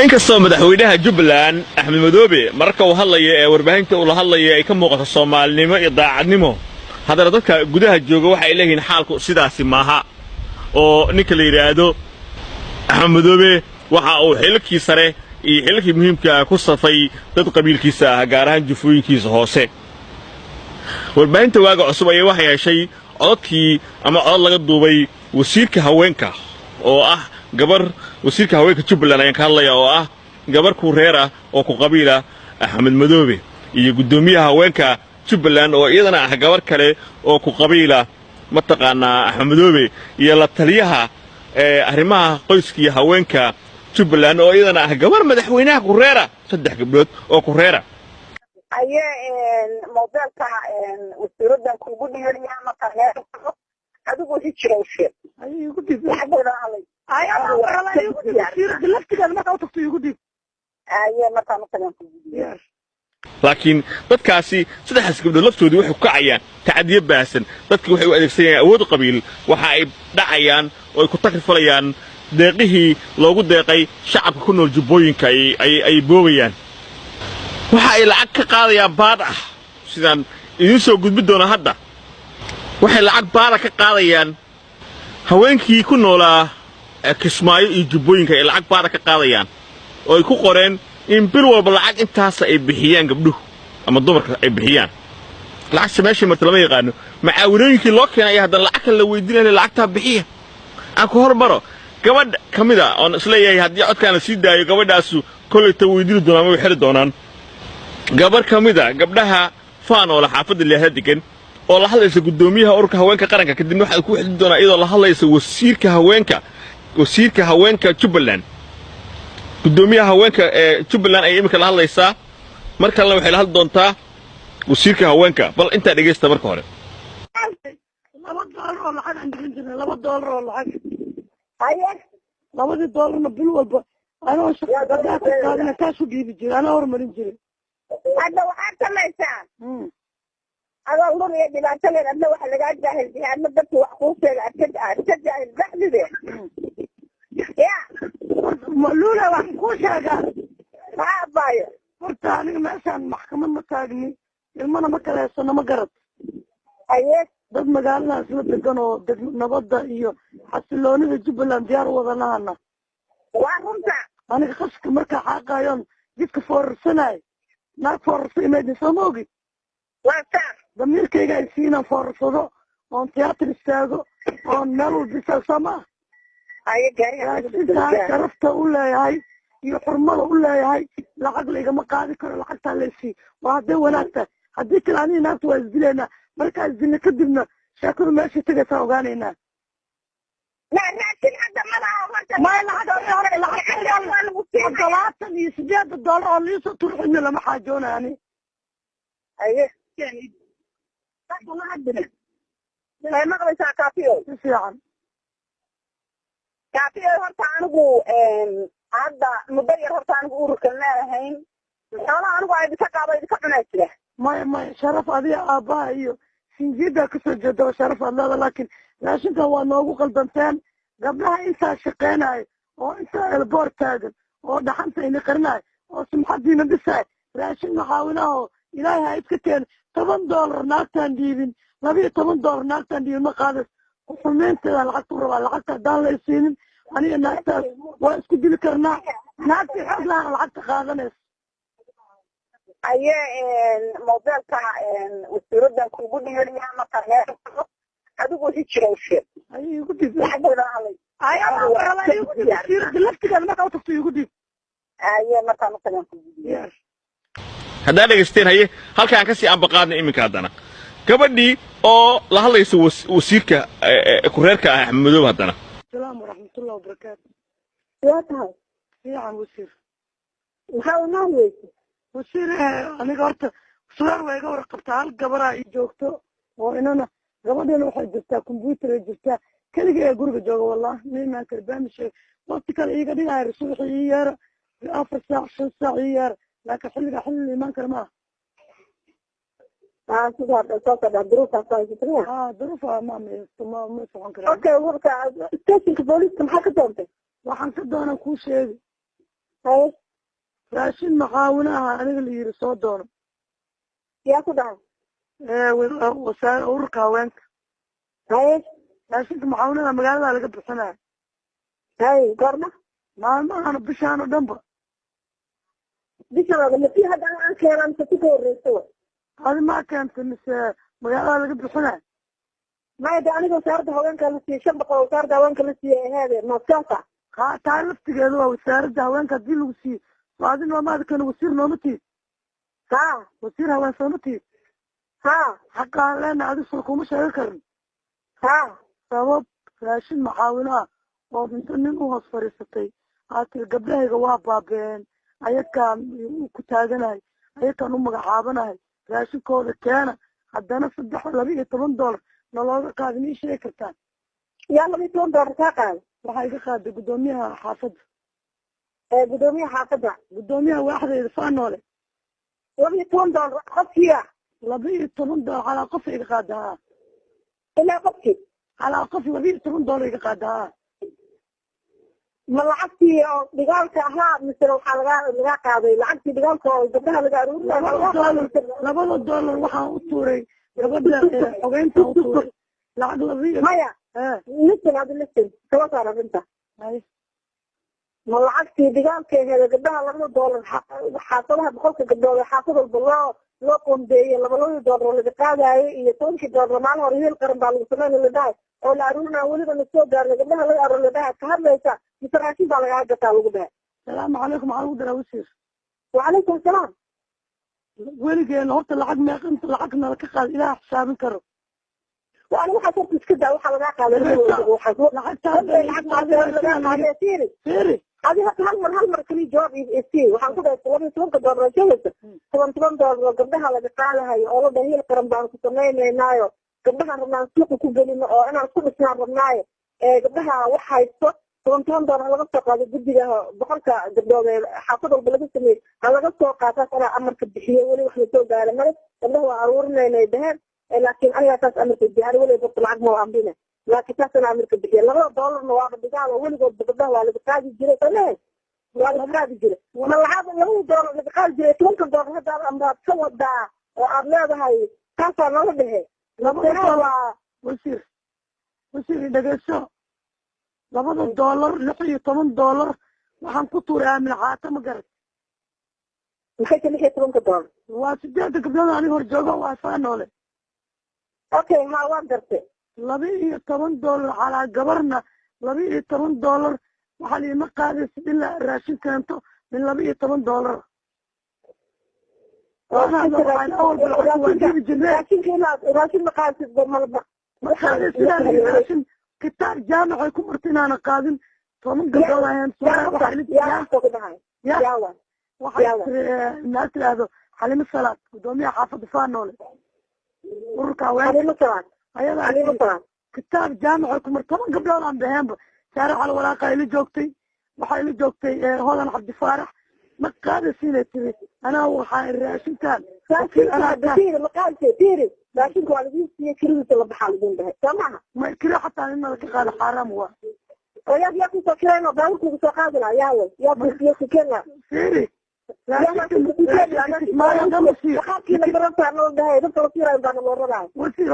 inkastoo madaxweynaha Jubbaland Axmed Madoobe marka uu hadlayo ee warbaahinta uu la hadlayo ay ka muuqato Soomaalinimo iyo daacadnimo hadana dadka gudaha jooga waxa ay leeyihiin xaalku sidaasi maaha oo ninka la yiraahdo Axmed Madoobe waxa uu xilkii sare iyo xilkii muhiimka ah ku safay dad qabiilkiisa ah gaar ahaan jufooyinkiisa hoose warbaahinta waaga cusub ay wax yeeshay codkii ama cod laga duubay wasiirka haweenka oo ah gabar wasiirka haweenka Jubbaland ayaan ka hadlaya oo ah gabar ku reer ah oo ku qabiila Axmed Madoobe iyo gudoomiyaha haweenka Jubbaland oo iyadana ah gabar kale oo ku qabiila mataqaana Axmed Madoobe iyo la taliyaha arrimaha qoyska iyo haweenka Jubbaland oo iyadana ah gabar madaxweynaha ku reer ah saddex gabdhood oo ku reer ah aye modelka wasiiradan kugu dhigaya ma tahay adigu hijraysi ayu gudib waxba halay ayaa wala ayu gudib wasiirada laftigeeda marka uu tagto igu dib aye marka ma tagan yes laakiin dadkaasi saddex gabdhood laftoodu waxay ku kacayaan tacadiye baasan dadkii waxay u adeegsanayaan awood qabiil waxa ay dhacayaan oo ay ku takrifalayaan deeqihii loogu deeqay shacabka ku nool jubbooyinka ay boobayaan waxa ay lacag ka qaadayaan baad ah sidaan idin soo gudbi doona hadda waxay lacag baad ka qaadayaan haweenkii ku noolaa Kismaayo iyo jubbooyinka ay lacag baad ka qaadayaan oo ay ku qoreen in bil walba lacag intaas ay bixiyaan gabdhuhu ama dumarka ay bixiyaan lacag sameeshay marta lama yaqaano macaawinooyinkii loo keenay hadda lacag la weydiinay lacagta bixiya aan ku hormaro gabadh kamida oo isleeyahay haddii codkaan sii daayo gabadhaasu kolleyta weydiin doonaan way xiri doonaan gabar kamida gabdhaha faan oo la xaafada leeyahay degan oo la hadlaysa gudoomiyaha ururka haweenka qaranka kadib waxa ku xidhi doonaa iyadoo la hadlaysa wasiirka haweenka Jubbaland gudoomiyaha haweenka Jubbaland ay imika la hadlaysaa marka la waxay la hadli doontaa wasiirka haweenka bal inta dhageysta marka hore $2 oo lacag aan dirin jirnay $2 oo lacag aye $2 bil walba anoo shaqada ka qaadana taas u dhiibi jiray anoo hormarin jiray hadda waxaad samaysaa adoo ururiya dhibaatadeed adna waxa lagaa jaahil jihaadna dadku wax kuu sheega adka jaahil baxdide ya malula wax kuu sheegaa haa abbaayo horta aniga meeshaan maxkamad ma taagni ilmana ma kala heesano ma garad aye dad magaaladaas la degan oo nabadda iyo xasiloonida Jubbaland diyaar wada lahana waa runta aniga qaska markaa xaqayoon jidka foorsanay naag foorsanay ma disoomogi waa taa damiirkayga ay siinaan foorsado oon tiyaatar istaago oon meel walba sama aye gaariga sharafta u leeyahay iyo xurmada u leeyahay lacag laygama qaadi karo lacagtaa leysii waa hadday wanaagtahay haddii kale aniga naagta waa isdilaynaa markaa isdilna kadibna sheekadu meeshay tagaysaa ogaanaynaa laakiin hadda $8 oo liiso turxina lama xaajoonayo ani aye ay maqlaysaa kaafiyo si fiican kaafiyo horta anigu hadda muddo yar horta anigu ururkan leeyahayn xoolaha anigu ay idinka qaado idinka cunaa jira maya sharaf adiga aabbaha iyo sinjiida kasoo jeeda sharaf aad leeda laakiin raashinkan waa noogu qaldanteen gabdhaha intaa shaqeynayo oo intaa elboor taagan oo dhaxanta ina qarinayo oo sumxadiina dhisaay raashin maxaawinaho ilaahay ha iska keen $10 naagtaan dhiibin $12 naagtaan dhiibin ma qaades xumeynteeda lacagtu rabaa lacagta haddaan la isiinin aniga naagtaas waa isku dili karnaa naagtii xoog lahaan lacagta qaadanaysa aye modelka wasiiradan kugu dhigaya ma tahay adigu hijraysi ayu gudib waxba halay ayaa wala ayu gudib wasiirada laftigeeda marka uu tagto igu dib aye marka ma tagan yes hadda dhageysteen haye halkaan ka sii ambaqaadna iminka hadana gabadhii oo la hadlaysa wasiirka ku reerka ah Axmed Madoobe hadana السلام ورحمة الله وبركاته yaa tahay fiican wasiir maxaa u naaweysa wasiir aniga horta su'aal way iga warqabtaa hal gabaraa ii joogto oo inana gabadheena waxay jirtaa computer ay jirtaa kaligeeda guriga jooga wallahi nimaan kala baamishay waqti kale iiga dhigaayo subaxii ii yeera 4 saac 5 saac ii yeera laakiin xilli imaan kale maaha sidaa soo kadhaa duruufaas ay jirtaa duruufa ma socon kara okay warka stationka booliska maxaa ka doontay waxaan ka doonaa kuu sheegi هاي raashin maxaawinaha aniga la yiri soo doono يا كده wasaare ururka haweenka هاي raashinka maxaawinaha magaalada laga bixinaya هاي قرنا maalmahan bishaan oo dhanba بيشرب اللي فيها ده أنا كلام تذكر الرسول adi maa keentay mise magaalada laga bixinaya ما يدري أنا وصارت هوين كان في شبكة وصارت هوين كان في هذا مصاصة ha taa laftigeedu waa wasaaradda haweenka hadii lagu siiyo adin maamaada kana wasiir nooma tiid ها wasiir haween sooma tiid ها xaqaan leena adi sul kuma sheegi karin ها sabab raashin maxaawinaha oo inta nin u hoos fadhiisatay aad tiri gabdhahayga waa baabeen ayakaan ku taaganahay ayakaan u magacaabanahay raashinkooda keena haddana $12 nalooga qaadin ii sheegi kartaan يلا بيتون دور ساقال waxaa iga qaaday guddoomiyaha xaafadda قدومي حافظة guddoomiyaha waaxdayda faanoole وبيتون دور قصية $12 calaa qof iga qaadahaa إلا قصي calaa qof $12 iga qaadahaa ملعبتي دقالك ها مثل الحلقة اللي قاعدة لعبتي دقالك وجبتها لقارون $2 waxaan u tuuray gabadha xogeynta u tuuray lacag مايا لسن هذا لسن سوا صار انت ملعبتي دقالك هذا جبتها $2 حاطلها بخلق الدولة حاطل البلاء لو قم بي $2 اللي قاعدة يتونش $2 معنا ورهي القرن بالمسلمين اللي ده oo la aruna waliba la soo gaarnay gabdhaha laga aroladaha ka hadlaysa misraashin baa laga gataa lagu dhahay salaamu calaykum waxaan ugu daraa wasiir وعليكم السلام weligeena horta lacag meeqinta lacagna la ka qaad ilaah xisaabin karo وانا waxa soo iska daa waxa laga qaaday fiiri هذه هل مر كلي جواب يسي waxaan ku dhahay $12 jawabta $12 gabdhaha laga qaadahay oo la dhahay qaran baan ku sameeynaayo gabdhaha rabnaan suuqa ku gelino oo inaan ku dhisnaan rabnaayo gabdhaha waxa haysto $12 laga soo qaado guddiga boqolka gabdhood xaafad walba laga sameeyay ha laga soo qaataa sana amarka bixiyo weli wax la soo gaaray male gabdhaha waa aruurinayna dhahan laakiin aniga taas amarka bixiyo weli dadka lacag ma ambina laakiin taas ana amarka bixiyo $2 waa dhigaal oo weligood gabdhaha waa laga qaadi jiray tanay waa laga qaadi jiray ma lacag $2 laga qaadi jiray $12 hadda amraad ka wadaa oo aad leedahay taas waa nala dhahay wasiir dhegeyso $2 waxaan ku tuuray aamin caata ma garat maxay ka $16 waa 8 gabdhood aniga hor joogo waa faanoole okay ha waan gartay $12 calaa gabarna $12 waxaa liima qaadaysa ilaa raashin keento min $12 kitaab jaamacay ku marta inaana qaadin 10 gabdhood ayaan waxay tiri inaad tiraahdo xalimo salaad guddoomiyaha xaafadda faanoole ururka haweenka ayadaa kitaab jaamacay ku marta 10 gabdhood aan baheenba saarax alwalaaqa ila joogtay waxaa ila joogtay hodan cabdifaarax ما قال سينتي أنا وحاي راشين كان أنا بصير ما قال سيري راشين كوالدين سيا كل مثل بحال جنبه سمعها ما كله حتى إنه لك قال حرام هو ويا بيأكل سكرنا بانك وسقادنا ياول يا بيا سكرنا سيري ما يندم سير حكي لك أنا ده ده تصير عندنا مرة وسير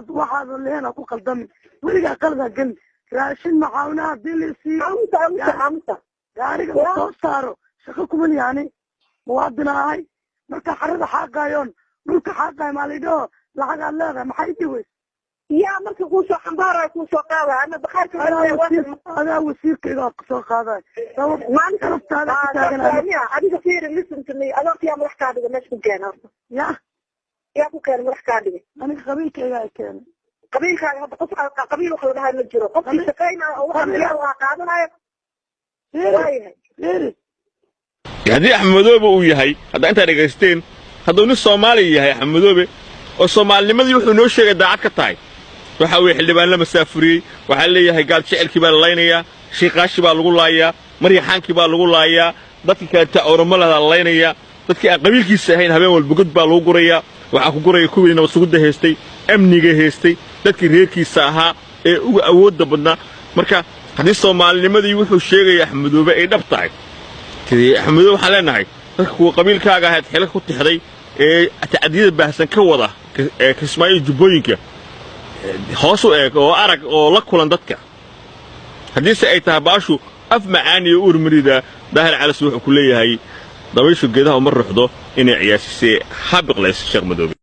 واحد اللي هنا كو قدامي ولقى قلبها قل راشين معاونات دي اللي سير أمسى يعني قصة صاروا شكلكم يعني موادنا هاي مركا حرد حاقايون مركا حاقاي ماليدو لعق الله ما حيدوي يا مركا كوشو حمبارا كوشو قاضي أنا بخارك أنا وسير كذا كوشو قاضي ما عرفت هذا أنا كثير لسن تني أنا في أمر حكادي مش ممكن يا كوكان مر حكادي أنا قبيل كذا كان قبيل كان هذا قصة قبيل وخلنا هاي نجرو قبيل سكينا وخلنا وقعدنا هاي haddii axmedoobe uu yahay hadda intaa dhegaysteen hadduu nin Soomaali yahay axmedoobe oo Soomaalinimadii wuxuu noo sheegay daacad ka tahay waxa uu xildhibaan la masaafuriyay waxa leeyahay gaal jecelkii baa la laynayaa shiiqaashi baa lagu laayaa maryaxaankii baa lagu laayaa dadkii kale ta ormo la laynayaa dadkii aan qabiilkiisa ahayn habeen walba god baa lagu gurayaa waxa ku guraya kuwii nabad sugidda heestay amniga heestay dadkii reerkiisa ahaa ee ugu awoodda badnaa marka haddii Soomaalinimadii wuxuu sheegay axmedoobe ay dhab tahay axmedow waxaan leenahay dadka kuwa qabiilkaaga ahayd xilal ku tixday ee tacadiyada baahsan ka wada ee kismaayo jubbooyinka hoos u eeg oo arag oo la kulan dadka haddiise ay tahay baashu af macaan iyo uur marida daahir calis wuxuu ku leeyahay dabayshu geedaha uma ruuxdo inay ciyaasisee ha biqlayso sheekh madoobe